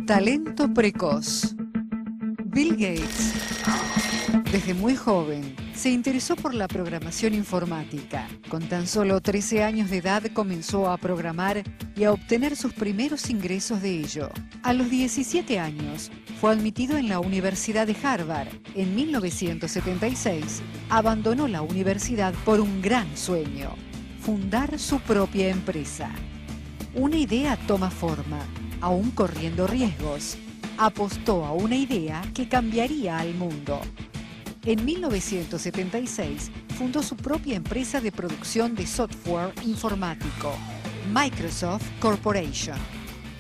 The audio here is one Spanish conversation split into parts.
Talento precoz. Bill Gates, desde muy joven, se interesó por la programación informática. Con tan solo 13 años de edad comenzó a programar y a obtener sus primeros ingresos de ello. A los 17 años, fue admitido en la Universidad de Harvard. En 1976, abandonó la universidad por un gran sueño: fundar su propia empresa. Una idea toma forma, aún corriendo riesgos. Apostó a una idea que cambiaría al mundo. En 1976 fundó su propia empresa de producción de software informático, Microsoft Corporation.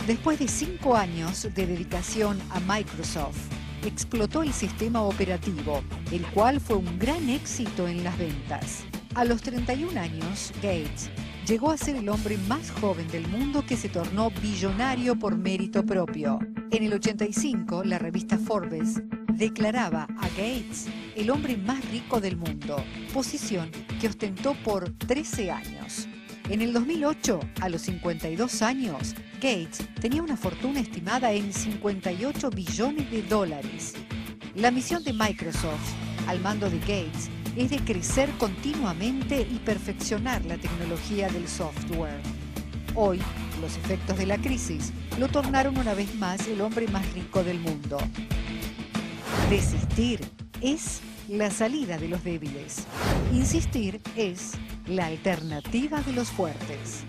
Después de 5 años de dedicación a Microsoft, explotó el sistema operativo, el cual fue un gran éxito en las ventas. A los 31 años, Gates llegó a ser el hombre más joven del mundo que se tornó billonario por mérito propio. En el 85, la revista Forbes declaraba a Gates el hombre más rico del mundo, posición que ostentó por 13 años. En el 2008, a los 52 años, Gates tenía una fortuna estimada en 58 billones de dólares. La misión de Microsoft, al mando de Gates, es de crecer continuamente y perfeccionar la tecnología del software. Hoy, los efectos de la crisis lo tornaron una vez más el hombre más rico del mundo. Desistir es la salida de los débiles. Insistir es la alternativa de los fuertes.